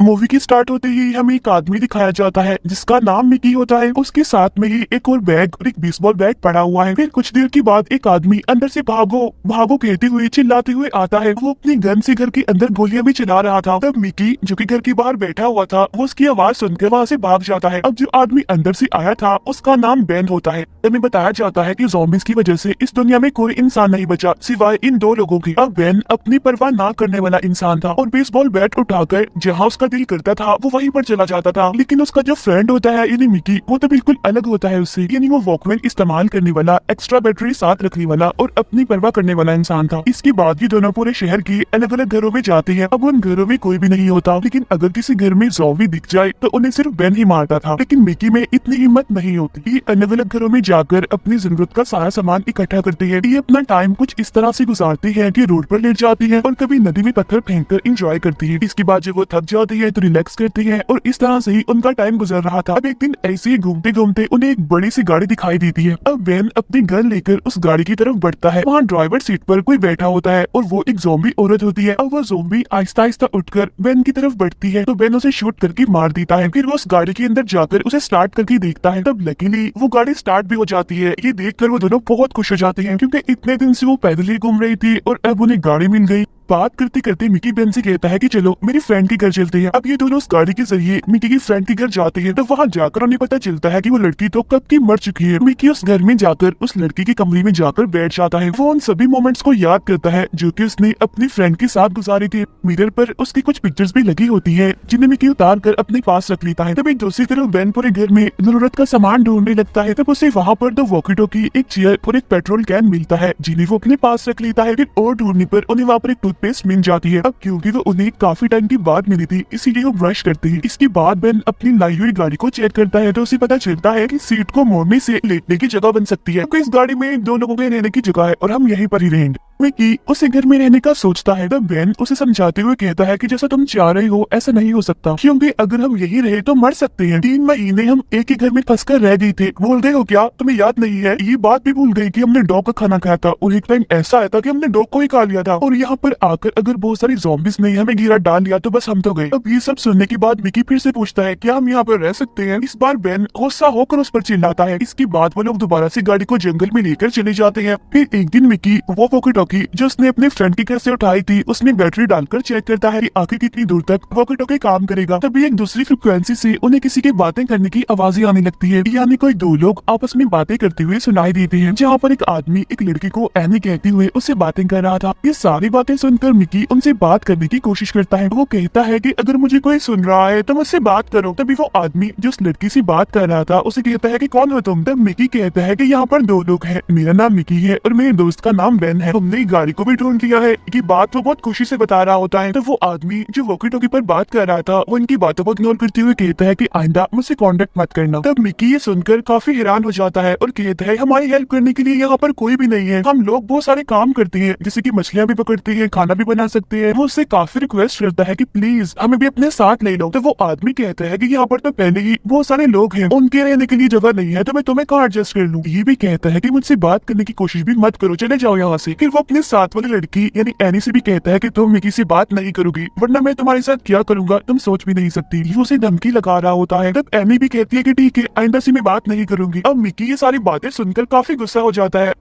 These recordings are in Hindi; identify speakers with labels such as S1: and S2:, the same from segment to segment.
S1: मूवी की स्टार्ट होते ही हमें एक आदमी दिखाया जाता है जिसका नाम मिकी होता है। उसके साथ में ही एक और बैग और एक बेसबॉल बैट पड़ा हुआ है। फिर कुछ देर के बाद एक आदमी अंदर से भागो भागो कहते हुए चिल्लाते हुए आता है। वो अपनी गन से घर के अंदर गोलियां भी चला रहा था। तब मिकी जो कि घर के बाहर बैठा हुआ था वो उसकी आवाज सुनकर वहां से भाग जाता है। अब जो आदमी अंदर से आया था उसका नाम बेन होता है। हमें बताया जाता है कि ज़ॉम्बीज़ की वजह से इस दुनिया में कोई इंसान नहीं बचा सिवाय इन दो लोगों की। अब बेन अपनी परवाह ना करने वाला इंसान था और बेसबॉल बैट उठाकर जहाँ उसका दिल करता था वो वहीं पर चला जाता था। लेकिन उसका जो फ्रेंड होता है यानी मिकी वो तो बिल्कुल अलग होता है उससे। यानी वो वॉकमैन इस्तेमाल करने वाला, एक्स्ट्रा बैटरी साथ रखने वाला और अपनी परवाह करने वाला इंसान था। इसके बाद ये दोनों पूरे शहर के अलग अलग घरों में जाते हैं। अब उन घरों में कोई भी नहीं होता, लेकिन अगर किसी घर में ज़ॉम्बी दिख जाए तो उन्हें सिर्फ बेन ही मारता था। लेकिन मिकी में इतनी हिम्मत नहीं होती। ये अलग अलग घरों में जाकर अपनी जरूरत का सारा सामान इकट्ठा करती है। ये अपना टाइम कुछ इस तरह से गुजारती है कि रोड पर लेट जाती है और कभी नदी में पत्थर फेंक कर इंजॉय करती है। इसके बाद जब वो थक जाती है तो रिलैक्स करती है और इस तरह से ही उनका टाइम गुजर रहा था। अब एक दिन ऐसे ही घूमते घूमते उन्हें एक बड़ी सी गाड़ी दिखाई देती है। अब बेन अपनी गन लेकर उस गाड़ी की तरफ बढ़ता है। वहाँ ड्राइवर सीट पर कोई बैठा होता है और वो एक ज़ॉम्बी औरत होती है। अब वो ज़ॉम्बी आहिस्ता आहिस्ता उठकर बेन की तरफ बढ़ती है तो बेन उसे शूट करके मार देता है। फिर वो उस गाड़ी के अंदर जाकर उसे स्टार्ट करके देखता है। तब लकीली वो गाड़ी स्टार्ट भी हो जाती है। ये देखकर वो दोनों बहुत खुश हो जाते हैं क्योंकि इतने दिन से वो पैदल ही घूम रही थी और अब उन्हें गाड़ी मिल गई। बात करते करते मिकी बेन से कहता है कि चलो मेरी फ्रेंड के घर चलते हैं। अब ये दोनों उस गाड़ी के जरिए मिकी की फ्रेंड के घर जाते हैं। तो वहाँ जाकर उन्हें पता चलता है कि वो लड़की तो कब की मर चुकी है। मिकी उस घर में जाकर उस लड़की के कमरे में जाकर बैठ जाता है। वो उन सभी मोमेंट्स को याद करता है जो कि उसने अपनी फ्रेंड के साथ गुजारी थी। मिरर पर उसकी कुछ पिक्चर्स भी लगी होती है जिन्हें मिकी उतार कर अपने पास रख लेता है। तब एक दूसरी तरफ बेन पूरे घर में जरूरत का सामान ढूंढने लगता है। तब उसे वहाँ पर दो वॉकी टॉकी, एक चेयर और एक पेट्रोल कैन मिलता है जिन्हें वो अपने पास रख लेता है। फिर और ढूंढने पर उन्हें वहाँ पर एक टूथपेस्ट मिल जाती है। अब क्योंकि वो उन्हें काफी टाइम की बाद मिली थी इसीलिए वो ब्रश करते हैं। इसके बाद बेन अपनी लाई हुई गाड़ी को चेक करता है तो उसे पता चलता है कि सीट को मोड़ने से लेटने की जगह बन सकती है। तो इस गाड़ी में दो लोगों के रहने की जगह है और हम यहीं पर ही रहेंगे। मिकी उसे घर में रहने का सोचता है। तब बेन उसे समझाते हुए कहता है कि जैसा तुम चाह रहे हो ऐसा नहीं हो सकता क्योंकि अगर हम यहीं रहे तो मर सकते हैं। 3 महीने हम एक ही घर में फंसकर रह गए थे, भूल गए हो क्या? तुम्हें याद नहीं है? ये बात भी भूल गई कि हमने डॉग का खाना खाया था और एक टाइम ऐसा आया था कि हमने डॉग को ही खा लिया था और यहाँ पर आकर अगर बहुत सारी ज़ॉम्बीज़ ने हमें घेरा डाल लिया तो बस हम तो गए। अब ये सब सुनने के बाद मिकी फिर से पूछता है क्या हम यहाँ पर रह सकते हैं? इस बार बेन गुस्सा होकर उस पर चिल्लाता है। इसके बाद वो लोग दोबारा से गाड़ी को जंगल में लेकर चले जाते हैं। फिर एक दिन मिकी वो वॉकी टॉकी जो उसने अपने फ्रेंड के घर से उठाई थी उसमें बैटरी डालकर चेक करता है कि आखिर कितनी दूर तक वॉकी टॉकी काम करेगा। तभी एक दूसरी फ्रिक्वेंसी से उन्हें किसी की बातें करने की आवाजें आने लगती है। यानी कोई दो लोग आपस में बातें करते हुए सुनाई देते हैं। जहाँ पर एक आदमी एक लड़की को एनी कहते हुए उससे बातें कर रहा था। ये सारी बातें सुनकर मिकी उनसे बात करने की कोशिश करता है। वो कहता है कि अगर मुझे कोई सुन रहा है तो मुझसे बात करो। तभी वो आदमी जो उस लड़की से बात कर रहा था उसे कहता है कि कौन हो तुम? तब मिकी कहता है कि यहाँ पर दो लोग हैं, मेरा नाम मिकी है और मेरे दोस्त का नाम बेन है। हमने गाड़ी को भी ढूंढ लिया है। ये बात वो बहुत खुशी से बता रहा होता है। तो वो आदमी जो वॉकी टॉकी पर बात कर रहा था वो इनकी बातों को इग्नोर करते हुए कहता है कि आइंदा मुझसे कांटेक्ट मत करना। तब मिकी ये सुनकर काफी हैरान हो जाता है और कहता है हमारी हेल्प करने के लिए यहाँ पर कोई भी नहीं है। हम लोग बहुत सारे काम करते हैं जैसे कि मछलियां भी पकड़ते हैं, खाना भी बना सकते हैं। वो उससे काफी रिक्वेस्ट करता है कि प्लीज हमें भी अपने साथ ले लो। तो वो आदमी कहता है कि यहाँ पर तो पहले ही बहुत सारे लोग हैं, उनके रहने के लिए जगह नहीं है तो मैं तुम्हें कहाँ एडजस्ट कर लूँ। ये भी कहता है कि मुझसे बात करने की कोशिश भी मत करो, चले जाओ यहाँ से। फिर वो अपने साथ वाली लड़की यानी एनी से भी कहता है कि तुम मिकी से बात नहीं करोगी वरना मैं तुम्हारे साथ क्या करूंगा तुम सोच भी नहीं सकती। वो उसे धमकी लगा रहा होता है। तब एनी भी कहती है कि ठीक है आइंदा से मैं बात नहीं करूंगी। अब मिकी ये सारी बातें सुनकर काफी गुस्सा हो जाता है।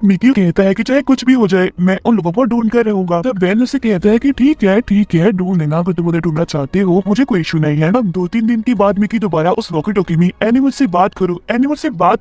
S1: मिकी कहता है कि चाहे कुछ भी हो जाए मैं उन लोगों को ढूंढ कर रहूंगा। तब बेन उसे कहता है कि ठीक है ढूंढ लेना, अगर तुम उन्हें ढूंढना चाहते हो मुझे कोई इशू नहीं है। अब 2-3 दिन के बाद मिकी दोबारा उस वॉकी टॉकी में एनी मुझसे बात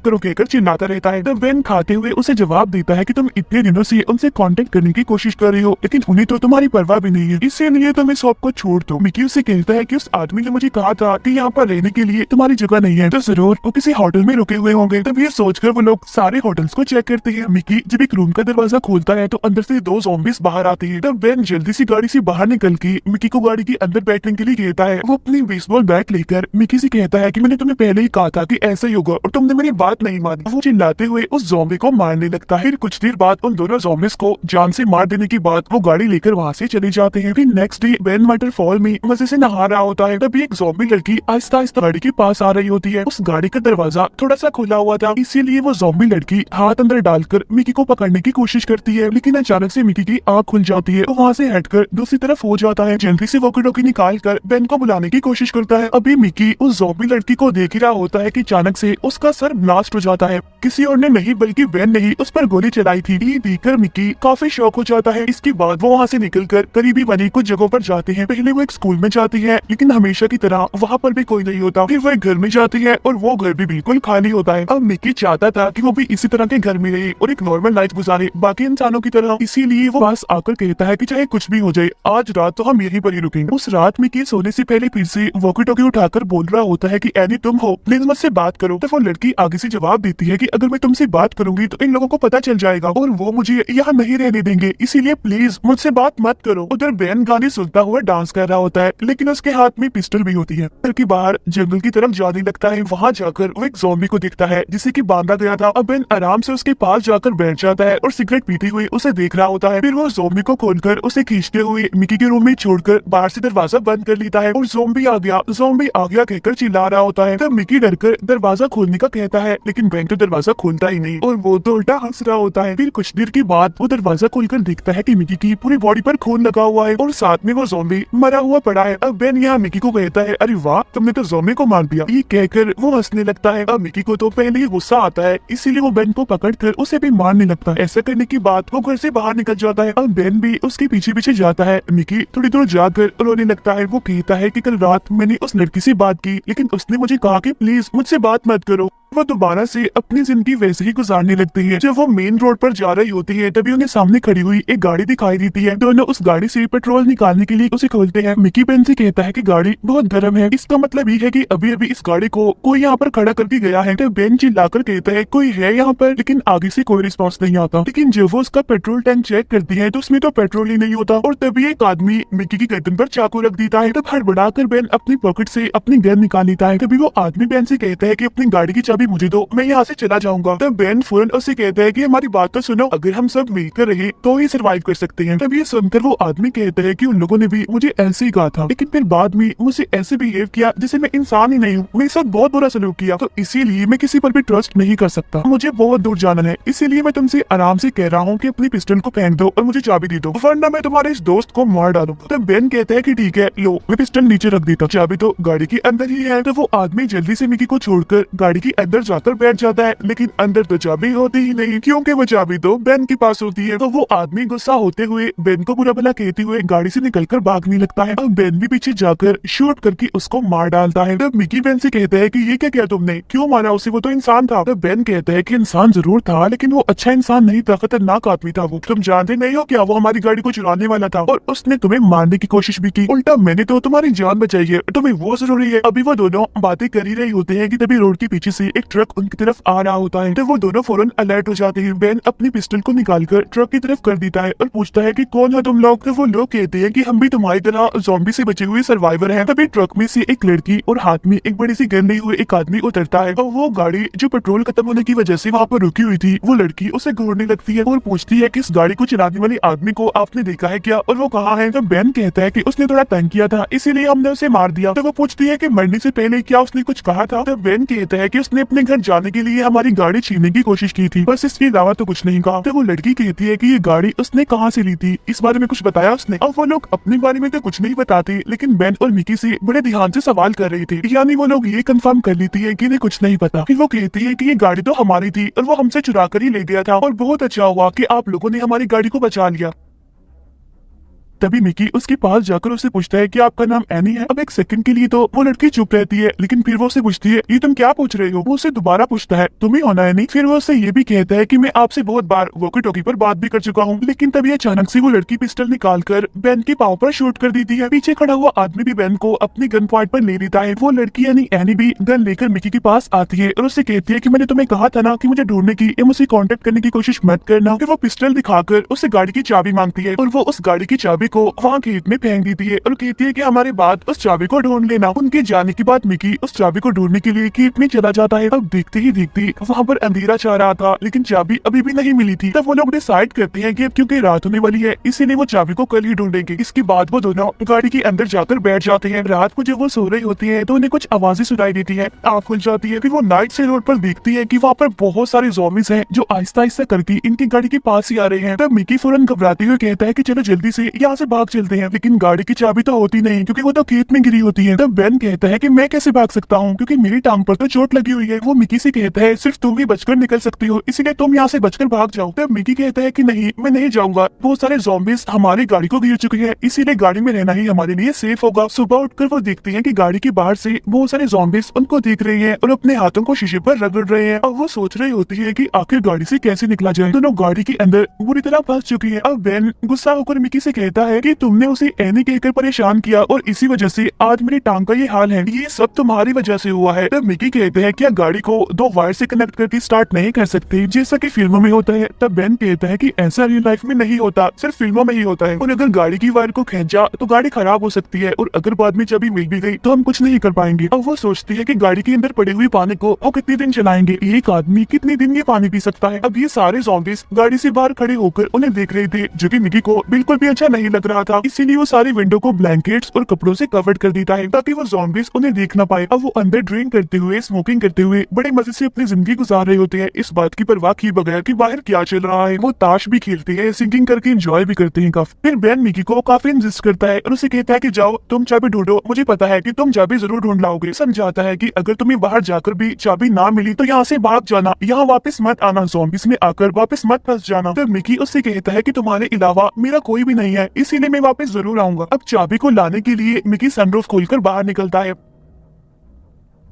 S1: करो कहकर चिल्लाता रहता है। तब बेन खाते हुए उसे जवाब देता है कि तुम इतने दिनों से उनसे कांटेक्ट करने की कोशिश कर रही हो लेकिन उन्हें तो तुम्हारी परवाह भी नहीं है, इसीलिए तुम इस को छोड़ दो। मिकी उसे कहता है कि उस आदमी ने मुझे कहा था कि यहाँ पर रहने के लिए तुम्हारी जगह नहीं है, तो जरूर वो किसी होटल में रुके हुए होंगे। तब ये सोचकर वो लोग सारे होटल्स को चेक करते हैं। मिकी जब एक रूम का दरवाजा खोलता है तो अंदर से 2 ज़ॉम्बीज़ बाहर आते हैं। तब बेन जल्दी से गाड़ी से बाहर निकल के मिकी को गाड़ी के अंदर बैठने के लिए कहता है। वो अपनी बेसबॉल बैट लेकर मिकी से कहता है कि मैंने तुम्हें पहले ही कहा था कि ऐसा ही होगा और तुमने मेरी बात नहीं मानी। वो चिल्लाते हुए उस ज़ॉम्बी को मारने लगता है। फिर कुछ देर बाद उन दोनों ज़ॉम्बीज़ को जान से मार देने के बाद वो गाड़ी लेकर वहाँ से चले जाते हैं। फिर नेक्स्ट डे बेन वाटरफॉल में मजे से नहा रहा होता है। तभी एक ज़ॉम्बी लड़की आहिस्ता आहिस्ता गाड़ी के पास आ रही होती है। उस गाड़ी का दरवाजा थोड़ा सा खुला हुआ था इसीलिए वो ज़ॉम्बी लड़की हाथ अंदर डालकर मिकी को पकड़ने की कोशिश करती है, लेकिन अचानक से मिकी की आंख खुल जाती है। तो वहाँ से हटकर दूसरी तरफ हो जाता है। जल्दी से वॉकी टॉकी निकाल कर बेन को बुलाने की कोशिश करता है। अभी मिकी उस ज़ॉम्बी लड़की को देख ही रहा होता है कि अचानक से उसका सर ब्लास्ट हो जाता है। किसी और ने नहीं बल्कि बेन ने ही उस पर गोली चलाई थी। ये देखकर मिकी काफी शॉक हो जाता है। इसके बाद वो वहाँ से निकलकर करीबी बनी कुछ जगहों पर जाते हैं। पहले वो एक स्कूल में जाती है, लेकिन हमेशा की तरह वहाँ पर भी कोई नहीं होता। फिर वो एक घर में जाती है और वो घर भी बिल्कुल खाली होता है। अब मिकी चाहता था कि वो भी इसी तरह के घर में रहे और एक नॉर्मल लाइफ गुजारे बाकी इंसानों की तरह। इसीलिए वो पास आकर कहता है कि चाहे कुछ भी हो जाए, आज रात तो हम यहीं पर ही रुकेंगे। उस रात मिकी सोने से पहले फिर से वॉकी टॉकी उठाकर बोल रहा होता है कि एनी तुम हो, प्लीज मुझसे बात करो। तो वो लड़की आगे से जवाब देती है कि अगर मैं तुमसे बात करूंगी तो इन लोगों को पता चल जाएगा और वो मुझे यहाँ नहीं रहने देंगे, इसीलिए प्लीज मुझसे बात मत करो। उधर बेन गाने सुनता हुआ डांस कर रहा होता है, लेकिन उसके हाथ में पिस्टल भी होती है। घर के बाहर जंगल की तरफ जाने लगता है। वहाँ जाकर वो एक ज़ॉम्बी को दिखता है जिसे की बांधा गया था। अब बेन आराम से उसके पास जाकर बैठ जाता है और सिगरेट पीते हुए उसे देख रहा होता है। फिर वो ज़ॉम्बी को खोलकर उसे खींचते हुए मिकी के रूम में छोड़कर बाहर से दरवाजा बंद कर लेता है और ज़ॉम्बी आ गया कहकर चिल्ला रहा होता है। तब मिकी डरकर दरवाजा खोलने का कहता है, लेकिन बेन तो दरवाजा खोलता ही नहीं और वो तो उल्टा हंस रहा होता है। फिर कुछ देर के बाद वो दरवाजा खोलकर देखता है कि मिकी की पूरी बॉडी पर खून लगा हुआ है और साथ में वो ज़ॉम्बी मरा हुआ पड़ा है। अब बेन यहाँ मिकी को कहता है, अरे वाह, तुमने तो ज़ॉम्बी को मार दिया। ये कहकर वो हंसने लगता है। अब मिकी को तो पहले ही गुस्सा आता है, इसीलिए वो बेन को पकड़कर उसे भी मारने लगता है। ऐसा करने के बाद वो घर से बाहर निकल जाता है। अब बेन भी उसके पीछे पीछे जाता है। मिकी थोड़ी दूर जाकर रोने लगता है। वो कहता है कि कल रात मैंने उस लड़की से बात की, लेकिन उसने मुझे कहा कि प्लीज मुझसे बात मत करो। वो दोबारा से अपनी जिंदगी वैसे ही गुजारने लगती है। जब वो मेन रोड पर जा रही होती है तभी उन्हें सामने खड़ी हुई एक गाड़ी दिखाई देती है। दोनों उस गाड़ी से पेट्रोल निकालने के लिए उसे खोलते हैं। मिकी बेन से कहता है कि गाड़ी बहुत गर्म है, इसका मतलब ये है कि अभी अभी इस गाड़ी को कोई यहाँ पर खड़ा करके गया है। तो बेन चिल्लाकर कहता है कोई है यहाँ पर, लेकिन आगे से कोई रिस्पॉन्स नहीं आता। लेकिन जब वो उसका पेट्रोल टैंक चेक करती है तो उसमें तो पेट्रोल ही नहीं होता और तभी एक आदमी मिकी की गर्दन पर चाकू रख देता है। तब हड़बड़ाकर बेन अपनी पॉकेट से अपनी गन निकाल लेता है। तभी वो आदमी बेन से कहता है कि अपनी गाड़ी की चाबी मुझे दो, मैं यहाँ से चला जाऊंगा। तब बेन फौरन उससे कहता है कि हमारी बात तो सुनो, अगर हम सब मिलकर रहे तो ही सरवाइव कर सकते हैं। तब ये सुनकर वो आदमी कहता है कि उन लोगों ने भी मुझे ऐसे ही कहा था, लेकिन फिर बाद में मुझे ऐसे बिहेव किया जैसे मैं इंसान ही नहीं हूँ, मेरे साथ बहुत बुरा सलूक किया, तो इसीलिए मैं किसी पर भी ट्रस्ट नहीं कर सकता। मुझे बहुत दूर जाना है, इसीलिए मैं तुमसे आराम से कह रहा हूँ कि अपनी पिस्टल को फेंक दो और मुझे चाबी दे दो, वरना मैं तुम्हारे इस दोस्त को मार डालूंगा। तब बेन कहता है कि ठीक है, लो मैं पिस्टल नीचे रख देता, चाबी तो गाड़ी के अंदर ही है। तो वो आदमी जल्दी से मिकी को छोड़कर गाड़ी के अंदर जाकर बैठ जाता है, लेकिन अंदर तो चाबी होती ही नहीं, क्योंकि वो चाबी तो बेन के पास होती है। तो वो आदमी गुस्सा होते हुए बेन को बुरा भला कहते हुए गाड़ी से निकलकर भागने लगता है। अब बेन भी पीछे जाकर शूट करके उसको मार डालता है। तब मिकी बेन से कहता है कि ये क्या किया तुमने, क्यों मारा उसे, वो तो इंसान था। तब बेन कहता है कि इंसान जरूर था, लेकिन वो अच्छा इंसान नहीं था, खतरनाक आदमी था वो। तुम जानते नहीं हो क्या, वो हमारी गाड़ी को चुराने वाला था और उसने तुम्हें मारने की कोशिश भी की, उल्टा मैंने तो तुम्हारी जान बचाई है, तुम्हें वो जरूरी है। अभी वो दोनों बातें कर ही रही होते हैं कि तभी रोड के पीछे से एक ट्रक उनकी तरफ आ रहा होता है। तो वो दोनों फौरन अलर्ट हो जाते हैं। बेन अपनी पिस्टल को निकालकर ट्रक की तरफ कर देता है और पूछता है कि कौन है तुम लोग। तो वो लोग कहते हैं कि हम भी तुम्हारी तरह ज़ॉम्बी से बचे हुए सर्वाइवर हैं। तभी ट्रक में से एक लड़की और हाथ में एक बड़ी सी गन लिए हुए एक आदमी उतरता है और वो गाड़ी जो पेट्रोल खत्म होने की वजह से वहाँ पर रुकी हुई थी, वो लड़की उसे घूरने लगती है और पूछती है कि इस गाड़ी को चलाने वाले आदमी को आपने देखा है क्या और वो कहाँ है। तो बेन कहता है कि उसने थोड़ा तंग किया था, इसीलिए हमने उसे मार दिया। तो वो पूछती है कि मरने से पहले क्या उसने कुछ कहा था। तो बेन कहता है कि उसने अपने घर जाने के लिए हमारी गाड़ी छीनने की कोशिश की थी, बस इसके अलावा तो कुछ नहीं कहा। तो वो लड़की कहती है कि ये गाड़ी उसने कहाँ से ली थी, इस बारे में कुछ बताया उसने। अब वो लोग अपने बारे में तो कुछ नहीं बताते, लेकिन बेन और मिकी से बड़े ध्यान से सवाल कर रहे थे, यानी वो लोग ये कंफर्म कर लेती है कि इन्हें कुछ नहीं पता। फिर वो कहती है कि ये गाड़ी तो हमारी थी और वो हमसे चुरा कर ही ले गया था और बहुत अच्छा हुआ कि आप लोगों ने हमारी गाड़ी को बचा लिया। तभी मिकी उसके पास जाकर उसे पूछता है कि आपका नाम एनी है। अब एक सेकंड के लिए तो वो लड़की चुप रहती है, लेकिन फिर वो उसे पूछती है ये तुम क्या पूछ रहे हो। वो उसे दोबारा पूछता है तुम्हें होना है नहीं। फिर वो उसे ये भी कहता है कि मैं आपसे बहुत बार वॉकी टॉकी पर बात भी कर चुका हूँ। लेकिन तभी अचानक से वो लड़की पिस्टल निकालकर बेन के पाँव पर शूट कर देती है। पीछे खड़ा हुआ आदमी भी बेन को अपनी गन पॉइंट पर ले लेता है। वो लड़की यानी एनी भी गन लेकर मिकी के पास आती है और उससे कहती है कि मैंने तुम्हें कहा था ना कि मुझे ढूंढने की या मुझसे कांटेक्ट करने की कोशिश मत करना। फिर वो पिस्टल दिखाकर उसे गाड़ी की चाबी मांगती है और वो उस गाड़ी की चाबी को वहाँ खेत में फेंक देती है और कहती है कि हमारे बाद उस चाबी को ढूंढ लेना। उनके जाने के बाद मिकी उस चाबी को ढूंढने के लिए खेत में चला जाता है। अब देखते ही देखते वहाँ पर अंधेरा छा रहा था, लेकिन चाबी अभी भी नहीं मिली थी। तब वो लोग डिसाइड करते हैं कि अब क्योंकि रात होने वाली है इसीलिए वो चाबी को कल ही ढूंढेंगे। इसके बाद वो दोनों गाड़ी के अंदर जाकर बैठ जाते हैं। रात को जब वो सो रहे होते हैं तो उन्हें कुछ आवाजें सुनाई देती है। आँख खुल जाती है। फिर वो नाइट से रोड पर देखती है कि वहाँ पर बहुत सारे ज़ॉम्बीज़ हैं जो आहिस्ता आहिस्ता करके इनकी गाड़ी के पास ही आ रहे हैं। तब मिकी फौरन घबराते हुए कहता है कि चलो जल्दी से यहाँ से भाग चलते हैं, लेकिन गाड़ी की चाबी तो होती नहीं क्योंकि वो तो खेत में गिरी होती है। तब बेन कहता है कि मैं कैसे भाग सकता हूँ क्योंकि मेरी टांग पर तो चोट लगी हुई है। वो मिकी से कहता है सिर्फ तुम ही बचकर निकल सकती हो, इसीलिए तुम यहाँ से बचकर भाग जाओ। तब मिकी कहता है कि नहीं, मैं नहीं जाऊंगा, बहुत सारे ज़ॉम्बीज़ हमारी गाड़ी को घेर चुके हैं, इसीलिए गाड़ी में रहना ही हमारे लिए सेफ होगा। सुबह उठकर वो देखते हैं कि गाड़ी के बाहर से बहुत सारे ज़ॉम्बीज़ उनको देख रहे हैं और अपने हाथों को शीशे पर रगड़ रहे हैं। और वो सोच रही होती है कि आखिर गाड़ी से कैसे निकला जाए। दोनों गाड़ी के अंदर बुरी तरह फंस चुकी है। अब बेन गुस्सा होकर मिकी से कहता है कि तुमने उसे एनी कहकर परेशान किया और इसी वजह से आज मेरी टांग का ये हाल है, ये सब तुम्हारी वजह से हुआ है। तब मिकी कहते हैं क्या गाड़ी को दो वायर से कनेक्ट करके स्टार्ट नहीं कर सकते जैसा कि फिल्मों में होता है। तब बेन कहता है कि ऐसा रियल लाइफ में नहीं होता, सिर्फ फिल्मों में ही होता है, और अगर गाड़ी की वायर को खींचा तो गाड़ी खराब हो सकती है और अगर बाद में चाबी मिल भी गई तो हम कुछ नहीं कर पाएंगे। अब वो सोचती है कि गाड़ी के अंदर पड़े हुए पानी को वो कितने दिन चलाएंगे, एक आदमी कितने दिन ये पानी पी सकता है। अब ये सारे ज़ॉम्बीज़ गाड़ी से बाहर खड़े होकर उन्हें देख रहे थे, जो कि मिकी को बिल्कुल भी अच्छा नहीं लग रहा था। इसीलिए वो सारी विंडो को ब्लैंकेट्स और कपड़ों से कवर्ड कर देता है ताकि वो ज़ॉम्बीज़ उन्हें देख ना पाए। अब वो अंदर ड्रिंक करते हुए, स्मोकिंग करते हुए बड़े मजे से अपनी जिंदगी गुजार रहे होते हैं, इस बात की परवाह किए बगैर कि बाहर क्या चल रहा है। वो ताश भी खेलते हैं, सिंगिंग करके एंजॉय भी करते हैं काफी। फिर बेन मिकी को काफी इंसिस्ट करता है और उसे कहता है कि जाओ तुम चाबी ढूंढो, मुझे पता है कि तुम चाबी जरूर ढूंढ लाओगे। समझाता है कि अगर तुम्हें बाहर जाकर भी चाबी ना मिली तो यहाँ से भाग जाना, यहाँ वापस मत आना, ज़ॉम्बीज़ में आकर वापस मत फंस जाना। फिर मिकी उससे कहता है कि तुम्हारे अलावा मेरा कोई भी नहीं है, इसीलिए मैं वापस जरूर आऊंगा। अब चाबी को लाने के लिए मिकी सनरूफ खोलकर बाहर निकलता है।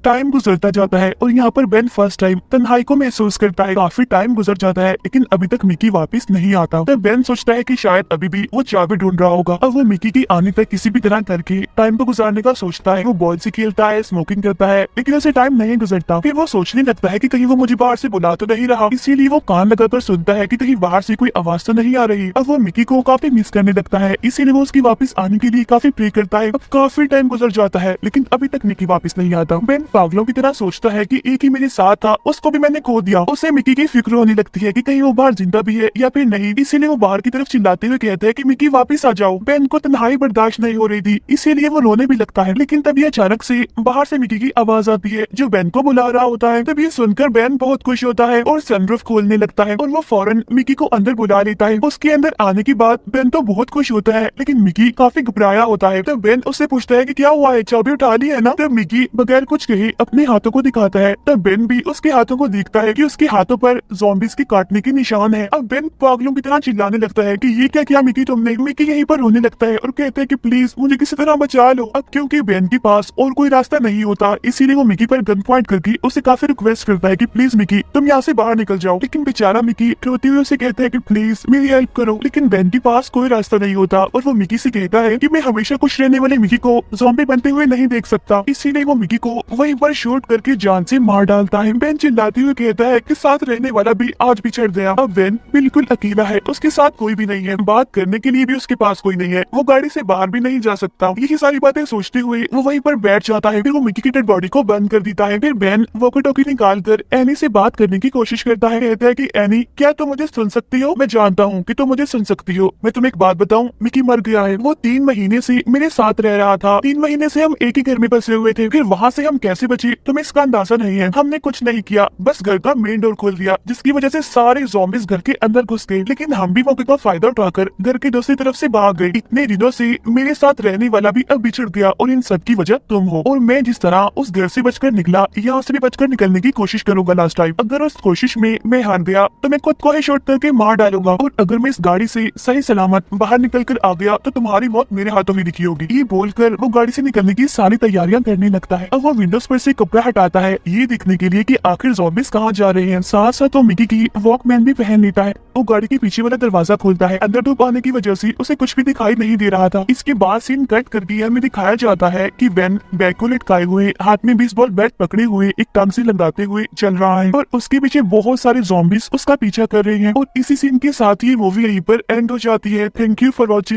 S1: टाइम गुजरता जाता है और यहाँ पर बेन फर्स्ट टाइम तन्हाई को महसूस करता है। काफी टाइम गुजर जाता है लेकिन अभी तक मिकी वापस नहीं आता। तब बेन सोचता है कि शायद अभी भी वो चाबी ढूंढ रहा होगा। अब वो मिकी की आने तक किसी भी तरह करके टाइम को गुजारने का सोचता है। वो बॉल से खेलता है, स्मोकिंग करता है, लेकिन उसे टाइम नहीं गुजरता। फिर वो सोचने लगता है कि कहीं वो मुझे बाहर से बुला तो नहीं रहा, इसीलिए वो कान लगाकर सुनता है कि कहीं बाहर से कोई आवाज तो नहीं आ रही। अब वो मिकी को काफी मिस करने लगता है, इसीलिए वो उसकी वापस आने के लिए काफी प्रे करता है। अब काफी टाइम गुजर जाता है लेकिन अभी तक मिकी वापस नहीं आता। बेन पागलों की तरह सोचता है कि एक ही मेरे साथ था, उसको भी मैंने खो दिया। उसे मिकी की फिक्र होने लगती है कि कहीं वो बाहर जिंदा भी है या फिर नहीं, इसीलिए वो बाहर की तरफ चिल्लाते हुए कहता है कि मिकी वापस आ जाओ। बेन को तन्हाई बर्दाश्त नहीं हो रही थी, इसीलिए वो रोने भी लगता है। लेकिन तभी अचानक से बाहर से मिकी की आवाज आती है जो बेन को बुला रहा होता है। तभी सुनकर बेन बहुत खुश होता है और सनरूफ खोलने लगता है और वो फौरन मिकी को अंदर बुला लेता है। उसके अंदर आने के बाद बेन तो बहुत खुश होता है लेकिन मिकी काफी घबराया होता है। तब बेन उससे पूछता है कि क्या हुआ है, चाबी उठा ली है ना? तब मिकी बगैर कुछ कहे अपने हाथों को दिखाता है। तब बेन भी उसके हाथों को देखता है कि उसके हाथों पर ज़ॉम्बीज़ के काटने के निशान है। अब बेन पागलों की तरह चिल्लाने लगता है कि ये क्या किया मिकी तुमने। मिकी यहीं पर रोने लगता है और कहता है कि प्लीज मुझे किसी तरह बचा लो। अब क्योंकि बेन के पास और कोई रास्ता नहीं होता इसीलिए वो मिकी पर गन पॉइंट करके उसे काफी रिक्वेस्ट करता है कि प्लीज मिकी तुम यहाँ से बाहर निकल जाओ। लेकिन बेचारा मिकी रोते हुए उसे कहता है कि प्लीज मेरी हेल्प करो। लेकिन बेन के पास कोई रास्ता नहीं होता और वो मिकी से कहता है कि मैं हमेशा खुश रहने वाले मिकी को ज़ॉम्बी बनते हुए नहीं देख सकता, इसीलिए वो मिकी को वहीं पर शूट करके जान से मार डालता है। बेन चिल्लाते हुए कहता है कि साथ रहने वाला भी आज बिछड़ गया। अब बेन बिल्कुल अकेला है, उसके साथ कोई भी नहीं है, बात करने के लिए भी उसके पास कोई नहीं है, वो गाड़ी से बाहर भी नहीं जा सकता। यही सारी बातें सोचते हुए वो वहीं पर बैठ जाता है। फिर वो मिकी की डेड बॉडी को बंद कर देता है। फिर बेन वॉकी टॉकी निकाल कर एनी से बात करने की कोशिश करता है। कहता है कि एनी क्या तुम मुझे सुन सकती हो? मैं जानता हूँ कि तुम मुझे सुन सकती हो। मैं तुम्हें एक बात बताऊँ, मिकी मर गया है। वो 3 महीने से मेरे साथ रह रहा था, 3 महीने से हम एक ही घर में बसे हुए थे। फिर वहाँ से हम कैसे बचे तुम्हें इसका अंदाजा नहीं है। हमने कुछ नहीं किया, बस घर का मेन डोर खोल दिया जिसकी वजह से सारे ज़ॉम्बीज़ घर के अंदर घुस गए। लेकिन हम भी मौके का फायदा उठाकर घर के दूसरी तरफ से भाग गए। इतने दिनों से मेरे साथ रहने वाला भी अब बिछड़ गया और इन सब की वजह तुम हो। और मैं जिस तरह उस घर से बचकर निकला, यहाँ से भी बचकर निकलने की कोशिश करूंगा लास्ट टाइम। अगर उस कोशिश में मैं हार गया तो मैं खुद को ही शॉट करके मार डालूंगा, और अगर मैं इस गाड़ी से सही सलामत बाहर निकल कर आ गया तो तुम्हारी मौत मेरे हाथों में लिखी होगी। ये बोलकर वो गाड़ी से निकलने की सारी तैयारियां करने लगता है। अब वो विंडोज पर से कपड़ा हटाता है ये देखने के लिए कि आखिर ज़ॉम्बीज़ कहाँ जा रहे हैं। साथ साथ वो मिकी की वॉकमैन भी पहन लेता है। वो गाड़ी के पीछे वाला दरवाजा खोलता है। अंदर धूप आने की वजह से उसे कुछ भी दिखाई नहीं दे रहा था। इसके बाद सीन कट करके हमें दिखाया जाता है कि बेन बैग को लटकाए हुए, हाथ में बेसबॉल बैट पकड़े हुए, एक टांग से लगाते हुए चल रहा है और उसके पीछे बहुत सारे ज़ॉम्बीज़ उसका पीछा कर रहे हैं। और इसी सीन के साथ ही मूवी यहीं पर एंड हो जाती है। Thank you for watching.